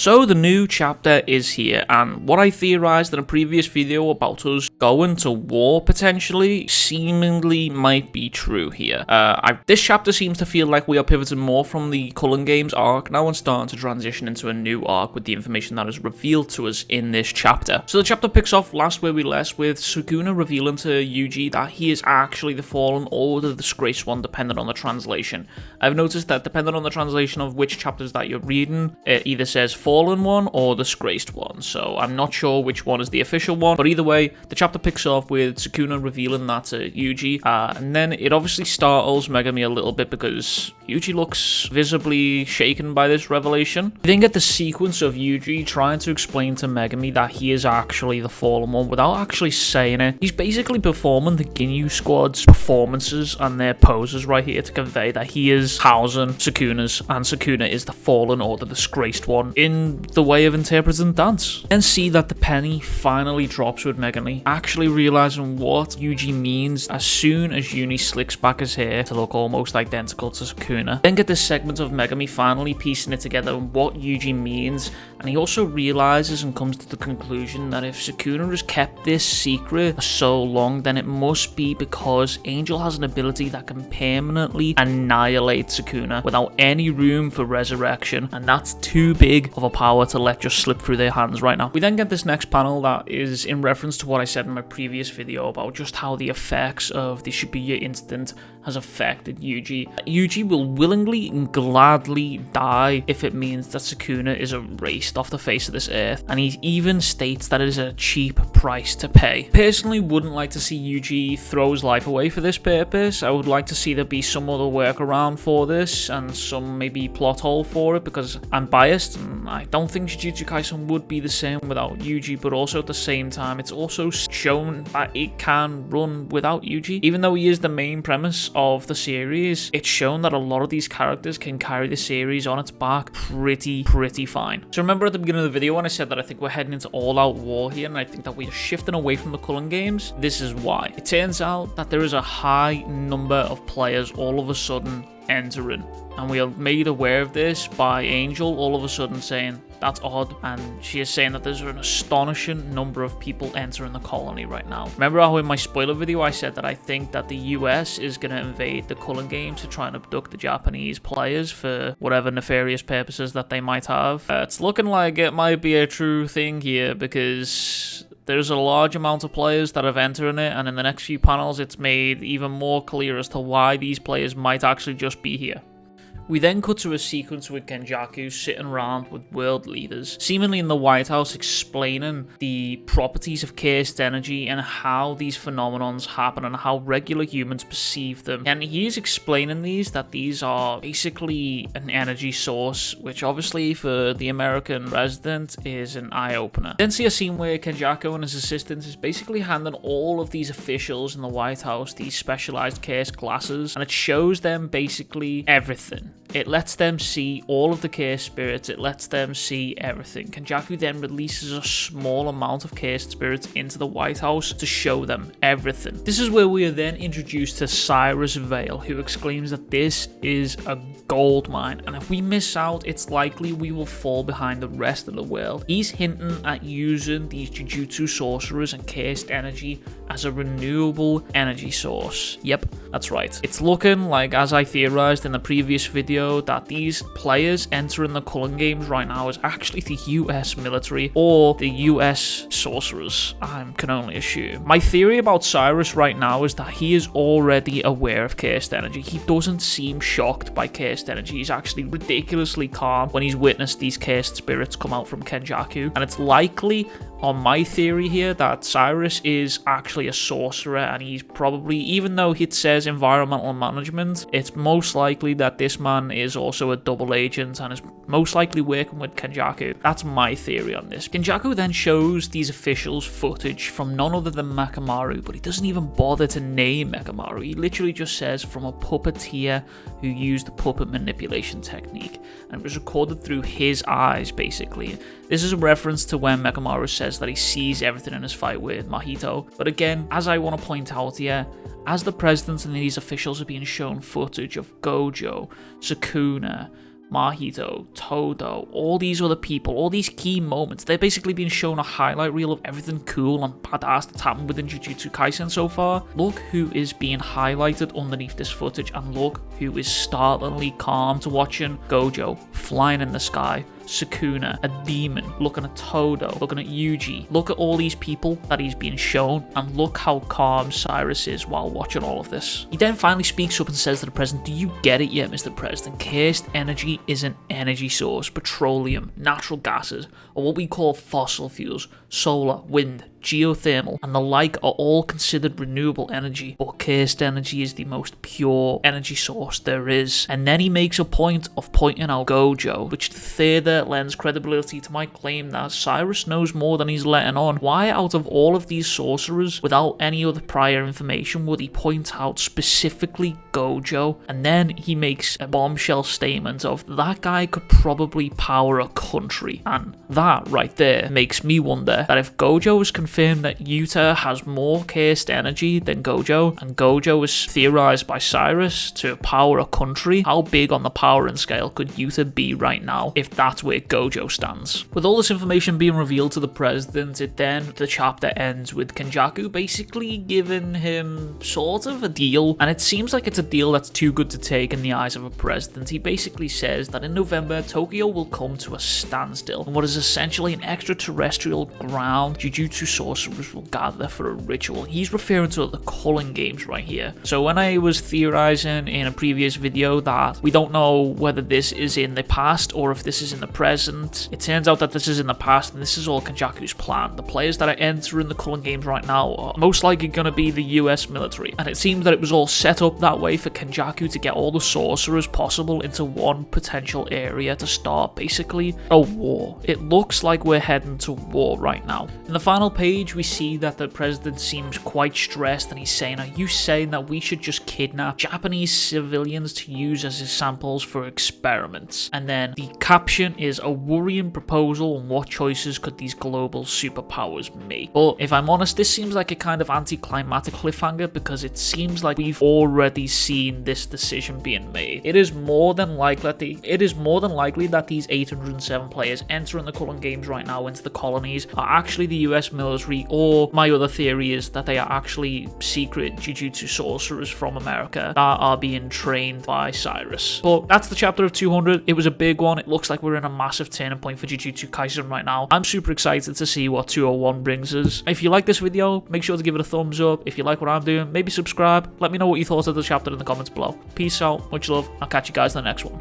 So the new chapter is here, and what I theorized in a previous video about us going to war potentially seemingly might be true here. This chapter seems to feel like we are pivoting more from the Cullen Games arc now and starting to transition into a new arc with the information that is revealed to us in this chapter. So the chapter picks off last where we left, with Sukuna revealing to Yuji that he is actually the Fallen or the Disgraced One, depending on the translation. I've noticed that depending on the translation of which chapters that you're reading, it either says Fallen One or Disgraced One, so I'm not sure which one is the official one, but either way, the chapter picks off with Sukuna revealing that to Yuji, and then it obviously startles Megami a little bit because Yuji looks visibly shaken by this revelation. We then get the sequence of Yuji trying to explain to Megami that he is actually the Fallen One without actually saying it. He's basically performing the Ginyu Squad's performances and their poses right here to convey that he is housing Sukuna's, and Sukuna is the Fallen or the Disgraced One in the way of interpreting dance. Then see that the penny finally drops with Megami, actually realizing what Yuji means as soon as Uni slicks back his hair to look almost identical to Sukuna. Then get this segment of Megami finally piecing it together and what Yuji means, and he also realizes and comes to the conclusion that if Sukuna has kept this secret for so long, then it must be because Angel has an ability that can permanently annihilate Sukuna without any room for resurrection, and that's too big of a power to let just slip through their hands right now. We then get this next panel that is in reference to what I said in my previous video about just how the effects of the Shibuya incident has affected Yuji. Yuji will willingly and gladly die if it means that Sukuna is erased off the face of this earth, and he even states that it is a cheap price to pay. Personally, wouldn't like to see Yuji throw his life away for this purpose. I would like to see there be some other workaround for this and some maybe plot hole for it, because I'm biased and I don't think Jujutsu Kaisen would be the same without Yuji, but also at the same time it's also shown that it can run without Yuji. Even though he is the main premise of the series, it's shown that a lot of these characters can carry the series on its back pretty fine. So remember at the beginning of the video when I said that I think we're heading into all-out war here, and I think that we're shifting away from the Cullen Games? This is why. It turns out that there is a high number of players all of a sudden entering, and we are made aware of this by Angel all of a sudden saying that's odd, and she is saying that there's an astonishing number of people entering the colony right now. Remember how in my spoiler video I said that I think that the US is going to invade the Cullen Games to try and abduct the Japanese players for whatever nefarious purposes that they might have? It's looking like it might be a true thing here, because there's a large amount of players that have entered it, and in the next few panels it's made even more clear as to why these players might actually just be here. We then cut to a sequence with Kenjaku sitting around with world leaders, seemingly in the White House, explaining the properties of cursed energy and how these phenomenons happen and how regular humans perceive them. And he's explaining that these are basically an energy source, which obviously for the American resident is an eye-opener. Then see a scene where Kenjaku and his assistants is basically handing all of these officials in the White House these specialized cursed glasses, and it shows them basically everything. It lets them see all of the cursed spirits, it lets them see everything. Kenjaku then releases a small amount of cursed spirits into the White House to show them everything. This is where we are then introduced to Cyrus Vale, who exclaims that this is a gold mine, and if we miss out, it's likely we will fall behind the rest of the world. He's hinting at using these Jujutsu Sorcerers and cursed energy as a renewable energy source. Yep, that's right. It's looking like, as I theorized in the previous video, that these players entering the Cullen Games right now is actually the US military or the US sorcerers, I can only assume. My theory about Cyrus right now is that he is already aware of cursed energy. He doesn't seem shocked by cursed energy. He's actually ridiculously calm when he's witnessed these cursed spirits come out from Kenjaku, and it's likely on my theory here that Cyrus is actually a sorcerer, and he's probably, even though it says environmental management, it's most likely that this man is also a double agent and is most likely working with Kenjaku. That's my theory on this. Kenjaku then shows these officials footage from none other than Mechamaru, but he doesn't even bother to name Mechamaru. He literally just says from a puppeteer who used the puppet manipulation technique, and it was recorded through his eyes basically. This is a reference to when Mechamaru says that he sees everything in his fight with Mahito. But again, as I want to point out here, as the president and these officials are being shown footage of Gojo, Sukuna, Mahito, Todo, all these other people, all these key moments. They're basically being shown a highlight reel of everything cool and badass that's happened within Jujutsu Kaisen so far. Look who is being highlighted underneath this footage, and look who is startlingly calm to watching. Gojo flying in the sky, Sukuna, a demon, looking at Todo, looking at Yuji. Look at all these people that he's being shown, and look how calm Cyrus is while watching all of this. He then finally speaks up and says to the president, "Do you get it yet, Mr. President? Cursed energy is an energy source. Petroleum, natural gases, or what we call fossil fuels, solar, wind, geothermal, and the like are all considered renewable energy, but cursed energy is the most pure energy source there is." And then he makes a point of pointing out Gojo, which further lends credibility to my claim that Cyrus knows more than he's letting on. Why out of all of these sorcerers, without any other prior information, would he point out specifically Gojo? And then he makes a bombshell statement of that guy could probably power a country, and that right there makes me wonder that if Gojo is confirmed that Yuta has more cursed energy than Gojo, and Gojo is theorized by Cyrus to power a country, how big on the powering scale could Yuta be right now if that's where Gojo stands? With all this information being revealed to the president, the chapter ends with Kenjaku basically giving him sort of a deal, and it seems like it's a deal that's too good to take in the eyes of a president. He basically says that in November, Tokyo will come to a standstill, and what is essentially an extraterrestrial ground, Jujutsu sorcerers will gather for a ritual. He's referring to the culling games right here. So when I was theorizing in a previous video that we don't know whether this is in the past or if this is in the present, it turns out that this is in the past, and this is all Kenjaku's plan. The players that are entering the culling games right now are most likely going to be the US military, and it seems that it was all set up that way for Kenjaku to get all the sorcerers possible into one potential area to start basically a war. It looks like we're heading to war right now. In the final page, we see that the president seems quite stressed, and he's saying, "Are you saying that we should just kidnap Japanese civilians to use as samples for experiments?" And then the caption is, "A worrying proposal on what choices could these global superpowers make." But if I'm honest, this seems like a kind of anticlimactic cliffhanger, because it seems like we've already seen this decision being made. It is more than likely that these 807 players entering the culling games right now into the colonies are actually the US military, or my other theory is that they are actually secret Jujutsu sorcerers from America that are being trained by Cyrus. But that's the chapter of 200. It was a big one. It looks like we're in a massive turning point for Jujutsu Kaisen right now. I'm super excited to see what 201 brings us. If you like this video, make sure to give it a thumbs up. If you like what I'm doing, maybe subscribe. Let me know what you thought of the chapter in the comments below. Peace out, much love. I'll catch you guys in the next one.